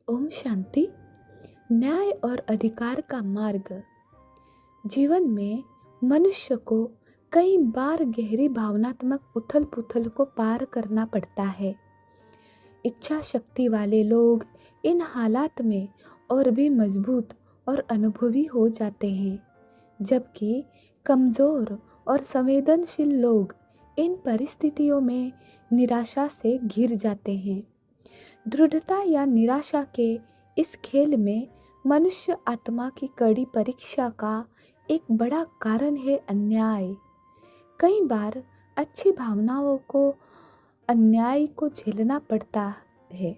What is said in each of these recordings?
ओम शांति। न्याय और अधिकार का मार्ग। जीवन में मनुष्य को कई बार गहरी भावनात्मक उथल पुथल को पार करना पड़ता है। इच्छा शक्ति वाले लोग इन हालात में और भी मजबूत और अनुभवी हो जाते हैं, जबकि कमज़ोर और संवेदनशील लोग इन परिस्थितियों में निराशा से घिर जाते हैं। दृढ़ता या निराशा के इस खेल में मनुष्य आत्मा की कड़ी परीक्षा का एक बड़ा कारण है अन्याय। कई बार अच्छी भावनाओं को अन्याय को झेलना पड़ता है,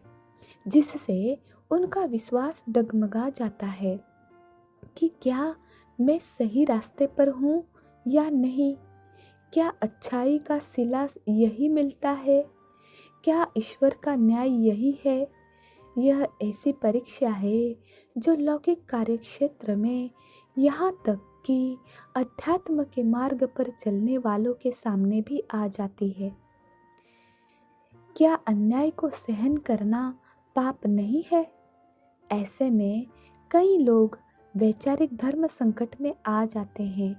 जिससे उनका विश्वास डगमगा जाता है कि क्या मैं सही रास्ते पर हूँ या नहीं। क्या अच्छाई का सिला यही मिलता है? क्या ईश्वर का न्याय यही है? यह ऐसी परीक्षा है जो लौकिक कार्यक्षेत्र में, यहाँ तक कि अध्यात्म के मार्ग पर चलने वालों के सामने भी आ जाती है। क्या अन्याय को सहन करना पाप नहीं है? ऐसे में कई लोग वैचारिक धर्म संकट में आ जाते हैं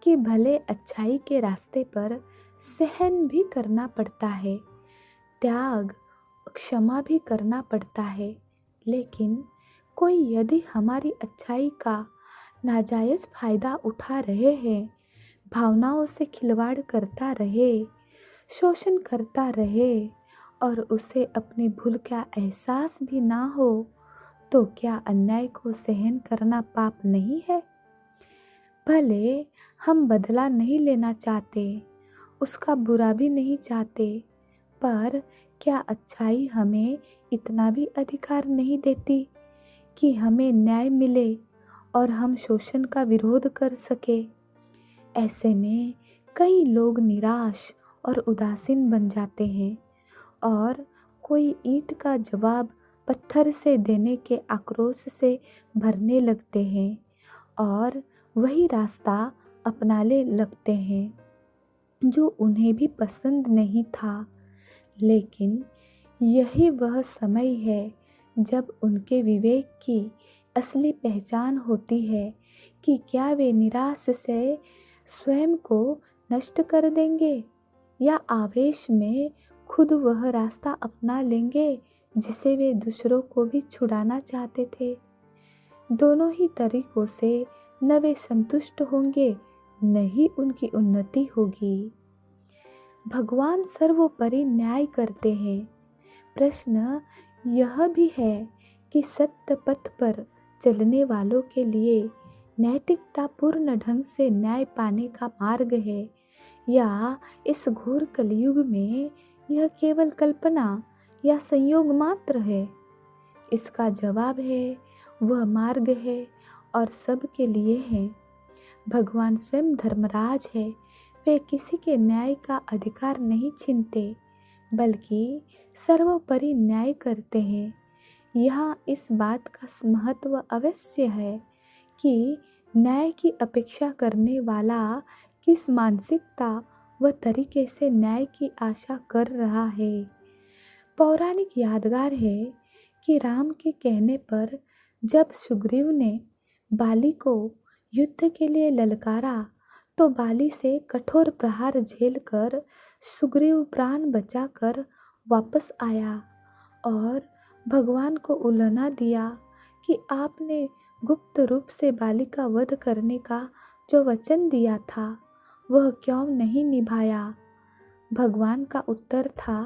कि भले अच्छाई के रास्ते पर सहन भी करना पड़ता है, त्याग क्षमा भी करना पड़ता है, लेकिन कोई यदि हमारी अच्छाई का नाजायज़ फ़ायदा उठा रहे हैं, भावनाओं से खिलवाड़ करता रहे, शोषण करता रहे और उसे अपनी भूल का एहसास भी ना हो, तो क्या अन्याय को सहन करना पाप नहीं है? भले हम बदला नहीं लेना चाहते, उसका बुरा भी नहीं चाहते, पर क्या अच्छाई हमें इतना भी अधिकार नहीं देती कि हमें न्याय मिले और हम शोषण का विरोध कर सके? ऐसे में कई लोग निराश और उदासीन बन जाते हैं और कोई ईंट का जवाब पत्थर से देने के आक्रोश से भरने लगते हैं और वही रास्ता अपनाने लगते हैं जो उन्हें भी पसंद नहीं था। लेकिन यही वह समय है जब उनके विवेक की असली पहचान होती है कि क्या वे निराश से स्वयं को नष्ट कर देंगे या आवेश में खुद वह रास्ता अपना लेंगे जिसे वे दूसरों को भी छुड़ाना चाहते थे। दोनों ही तरीकों से न वे संतुष्ट होंगे, न ही उनकी उन्नति होगी। भगवान सर्वोपरि न्याय करते हैं। प्रश्न यह भी है कि सत्य पथ पर चलने वालों के लिए नैतिकता पूर्ण ढंग से न्याय पाने का मार्ग है या इस घोर कलयुग में यह केवल कल्पना या संयोग मात्र है। इसका जवाब है वह मार्ग है और सब के लिए है। भगवान स्वयं धर्मराज है। वे किसी के न्याय का अधिकार नहीं छीनते, बल्कि सर्वोपरि न्याय करते हैं। यहाँ इस बात का महत्व अवश्य है कि न्याय की अपेक्षा करने वाला किस मानसिकता व तरीके से न्याय की आशा कर रहा है। पौराणिक यादगार है कि राम के कहने पर जब सुग्रीव ने बाली को युद्ध के लिए ललकारा, तो बाली से कठोर प्रहार झेलकर सुग्रीव प्राण बचाकर वापस आया और भगवान को उलाहना दिया कि आपने गुप्त रूप से बाली का वध करने का जो वचन दिया था वह क्यों नहीं निभाया। भगवान का उत्तर था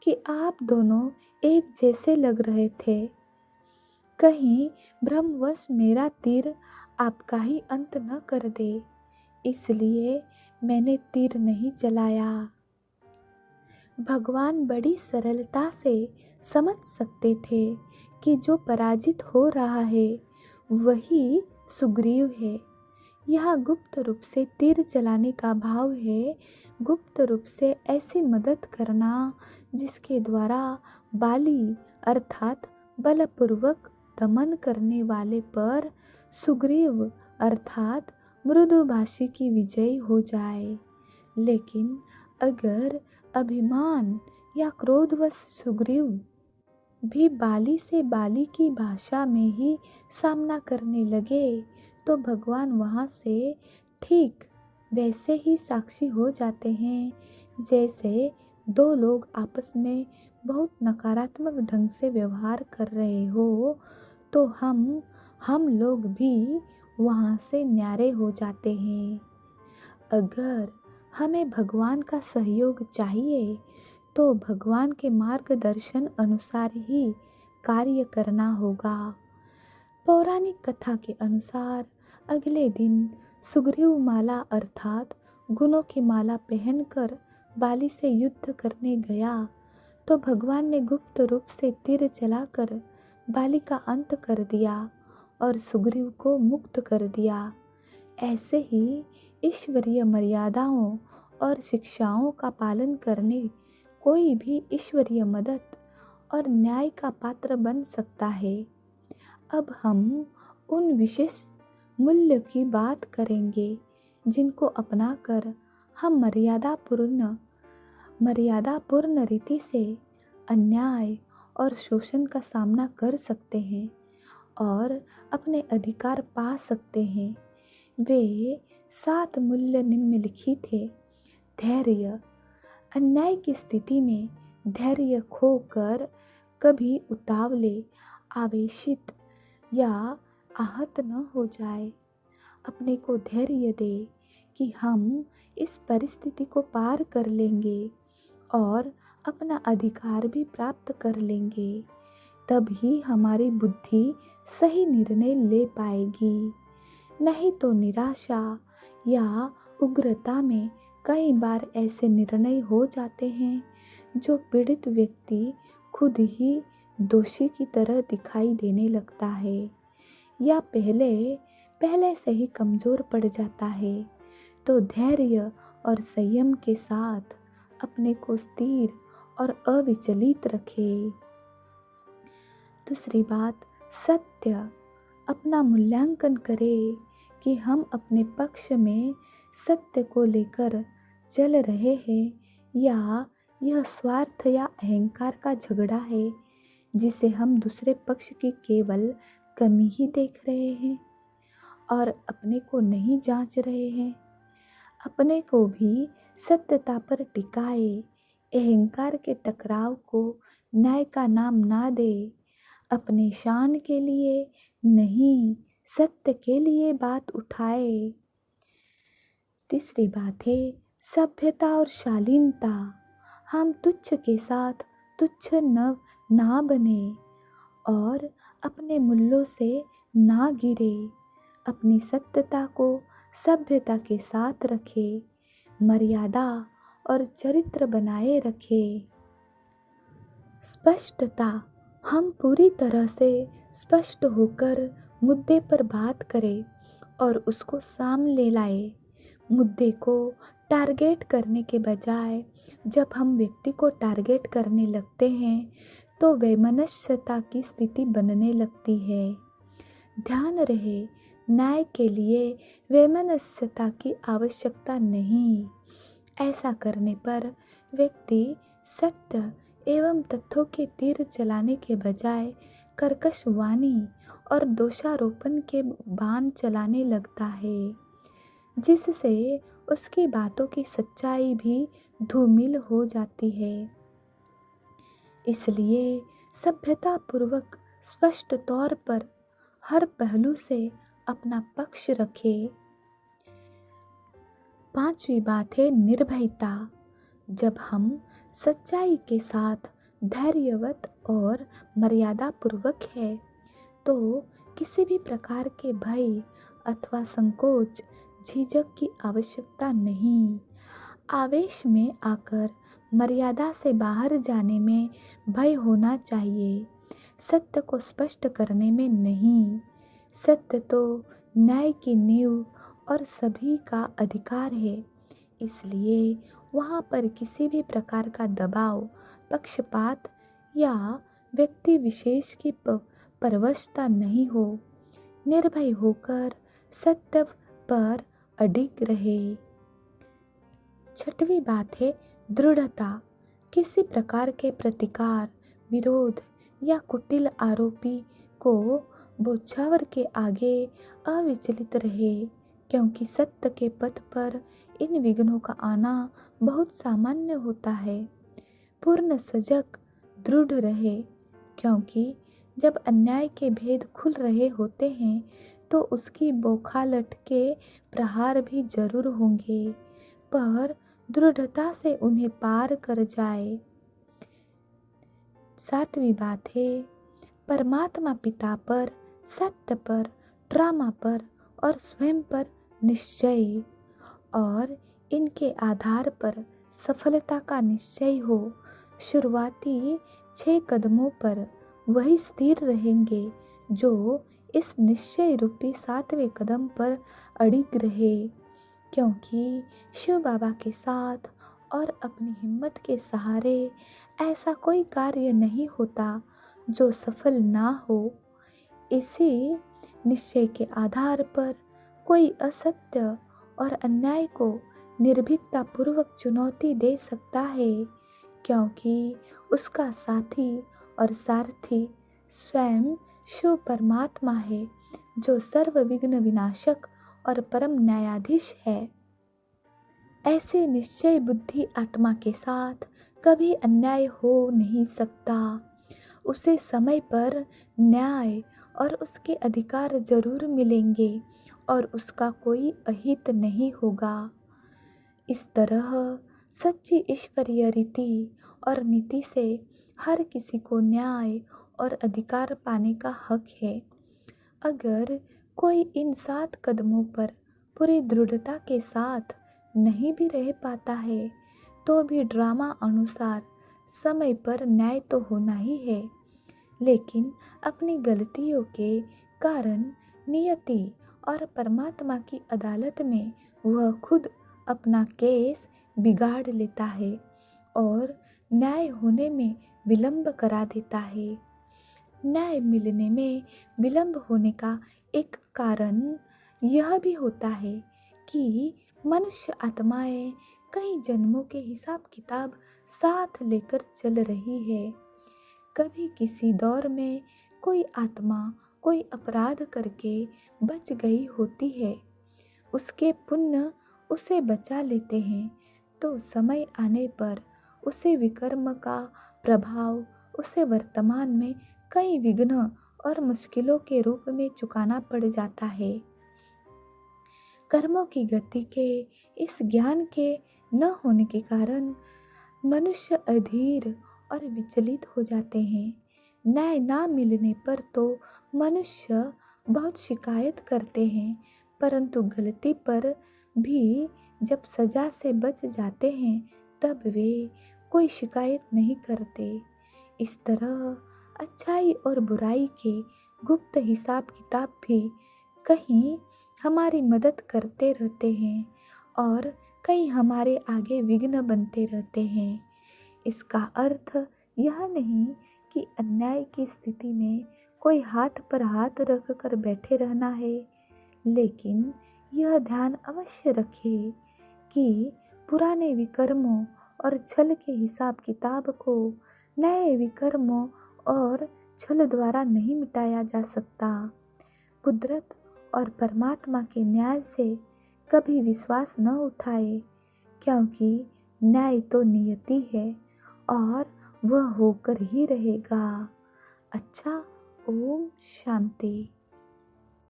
कि आप दोनों एक जैसे लग रहे थे, कहीं भ्रमवश मेरा तीर आपका ही अंत न कर दे, इसलिए मैंने तीर नहीं चलाया। भगवान बड़ी सरलता से समझ सकते थे कि जो पराजित हो रहा है वही सुग्रीव है। यह गुप्त रूप से तीर चलाने का भाव है, गुप्त रूप से ऐसी मदद करना जिसके द्वारा बाली अर्थात बलपूर्वक दमन करने वाले पर सुग्रीव अर्थात मृदुभाषी की विजय हो जाए। लेकिन अगर अभिमान या क्रोधवश सुग्रीव भी बाली से बाली की भाषा में ही सामना करने लगे तो भगवान वहाँ से ठीक वैसे ही साक्षी हो जाते हैं जैसे दो लोग आपस में बहुत नकारात्मक ढंग से व्यवहार कर रहे हो, तो हम लोग भी वहाँ से न्यारे हो जाते हैं। अगर हमें भगवान का सहयोग चाहिए तो भगवान के मार्गदर्शन अनुसार ही कार्य करना होगा। पौराणिक कथा के अनुसार अगले दिन सुग्रीव माला अर्थात गुणों की माला पहनकर बाली से युद्ध करने गया तो भगवान ने गुप्त रूप से तीर चलाकर बाली का अंत कर दिया और सुग्रीव को मुक्त कर दिया। ऐसे ही ईश्वरीय मर्यादाओं और शिक्षाओं का पालन करने कोई भी ईश्वरीय मदद और न्याय का पात्र बन सकता है। अब हम उन विशेष मूल्य की बात करेंगे जिनको अपनाकर हम मर्यादापूर्ण रीति से अन्याय और शोषण का सामना कर सकते हैं और अपने अधिकार पा सकते हैं। वे 7 मूल्य निम्नलिखित थे। धैर्य। अन्याय की स्थिति में धैर्य खोकर कभी उतावले, आवेशित या आहत न हो जाए। अपने को धैर्य दे कि हम इस परिस्थिति को पार कर लेंगे और अपना अधिकार भी प्राप्त कर लेंगे। तभी हमारी बुद्धि सही निर्णय ले पाएगी। नहीं तो निराशा या उग्रता में कई बार ऐसे निर्णय हो जाते हैं जो पीड़ित व्यक्ति खुद ही दोषी की तरह दिखाई देने लगता है या पहले से ही कमज़ोर पड़ जाता है। तो धैर्य और संयम के साथ अपने को स्थिर और अविचलित रखें। दूसरी बात, सत्य। अपना मूल्यांकन करें कि हम अपने पक्ष में सत्य को लेकर चल रहे हैं या यह स्वार्थ या अहंकार का झगड़ा है जिसे हम दूसरे पक्ष की केवल कमी ही देख रहे हैं और अपने को नहीं जांच रहे हैं। अपने को भी सत्यता पर टिकाए, अहंकार के टकराव को न्याय का नाम ना दे। अपने शान के लिए नहीं, सत्य के लिए बात उठाए। तीसरी बात है सभ्यता और शालीनता। हम तुच्छ के साथ तुच्छ ना बने और अपने मूल्यों से ना गिरे। अपनी सत्यता को सभ्यता के साथ रखे, मर्यादा और चरित्र बनाए रखे। स्पष्टता। हम पूरी तरह से स्पष्ट होकर मुद्दे पर बात करें और उसको सामने लाए। मुद्दे को टारगेट करने के बजाय जब हम व्यक्ति को टारगेट करने लगते हैं तो वैमनस्यता की स्थिति बनने लगती है। ध्यान रहे, न्याय के लिए वैमनस्यता की आवश्यकता नहीं। ऐसा करने पर व्यक्ति सत्य एवं तथ्यों के तीर चलाने के बजाय कर्कश वाणी और दोषारोपण के बाण चलाने लगता है जिससे उसकी बातों की सच्चाई भी धूमिल हो जाती है। इसलिए सभ्यतापूर्वक स्पष्ट तौर पर हर पहलू से अपना पक्ष रखे। 5वीं बात है निर्भयता। जब हम सच्चाई के साथ धैर्यवत और मर्यादापूर्वक है तो किसी भी प्रकार के भय अथवा संकोच, झिझक की आवश्यकता नहीं। आवेश में आकर मर्यादा से बाहर जाने में भय होना चाहिए, सत्य को स्पष्ट करने में नहीं। सत्य तो न्याय की नींव और सभी का अधिकार है, इसलिए वहाँ पर किसी भी प्रकार का दबाव, पक्षपात या व्यक्ति विशेष की परवशता नहीं हो। निर्भय होकर सत्य पर अडिग रहे। 6वीं बात है दृढ़ता। किसी प्रकार के प्रतिकार, विरोध या कुटिल आरोपी को बौछावर के आगे अविचलित रहे, क्योंकि सत्य के पथ पर इन विघ्नों का आना बहुत सामान्य होता है। पूर्ण सजग दृढ़ रहे, क्योंकि जब अन्याय के भेद खुल रहे होते हैं तो उसकी बौखालट के प्रहार भी जरूर होंगे, पर दृढ़ता से उन्हें पार कर जाए। 7वीं बात है परमात्मा पिता पर, सत्य पर, ड्रामा पर और स्वयं पर निश्चय, और इनके आधार पर सफलता का निश्चय हो। शुरुआती 6 कदमों पर वही स्थिर रहेंगे जो इस निश्चय रूपी 7वें कदम पर अड़िग रहे, क्योंकि शिव बाबा के साथ और अपनी हिम्मत के सहारे ऐसा कोई कार्य नहीं होता जो सफल ना हो। इसी निश्चय के आधार पर कोई असत्य और अन्याय को निर्भीकता पूर्वक चुनौती दे सकता है, क्योंकि उसका साथी और सारथी स्वयं शिव परमात्मा है, जो सर्व विघ्न विनाशक और परम न्यायाधीश है। ऐसे निश्चय बुद्धि आत्मा के साथ कभी अन्याय हो नहीं सकता। उसे समय पर न्याय और उसके अधिकार जरूर मिलेंगे और उसका कोई अहित नहीं होगा। इस तरह सच्ची ईश्वरीय रीति और नीति से हर किसी को न्याय और अधिकार पाने का हक है। अगर कोई इन 7 कदमों पर पूरी दृढ़ता के साथ नहीं भी रह पाता है तो भी ड्रामा अनुसार समय पर न्याय तो होना ही है, लेकिन अपनी गलतियों के कारण नियति और परमात्मा की अदालत में वह खुद अपना केस बिगाड़ लेता है और न्याय होने में विलंब करा देता है। न्याय मिलने में विलंब होने का एक कारण यह भी होता है कि मनुष्य आत्माएं कई जन्मों के हिसाब किताब साथ लेकर चल रही है। कभी किसी दौर में कोई आत्मा कोई अपराध करके बच गई होती है, उसके पुण्य उसे बचा लेते हैं, तो समय आने पर उसे विकर्म का प्रभाव उसे वर्तमान में कई विघ्न और मुश्किलों के रूप में चुकाना पड़ जाता है। कर्मों की गति के इस ज्ञान के न होने के कारण मनुष्य अधीर और विचलित हो जाते हैं। न्याय ना मिलने पर तो मनुष्य बहुत शिकायत करते हैं, परंतु गलती पर भी जब सजा से बच जाते हैं तब वे कोई शिकायत नहीं करते। इस तरह अच्छाई और बुराई के गुप्त हिसाब किताब भी कहीं हमारी मदद करते रहते हैं और कहीं हमारे आगे विघ्न बनते रहते हैं। इसका अर्थ यह नहीं कि अन्याय की स्थिति में कोई हाथ पर हाथ रख कर बैठे रहना है, लेकिन यह ध्यान अवश्य रखें कि पुराने विकर्मों और छल के हिसाब किताब को नए विकर्मों और छल द्वारा नहीं मिटाया जा सकता। कुदरत और परमात्मा के न्याय से कभी विश्वास न उठाए, क्योंकि न्याय तो नियति है और वह होकर ही रहेगा। अच्छा, ओम शांति।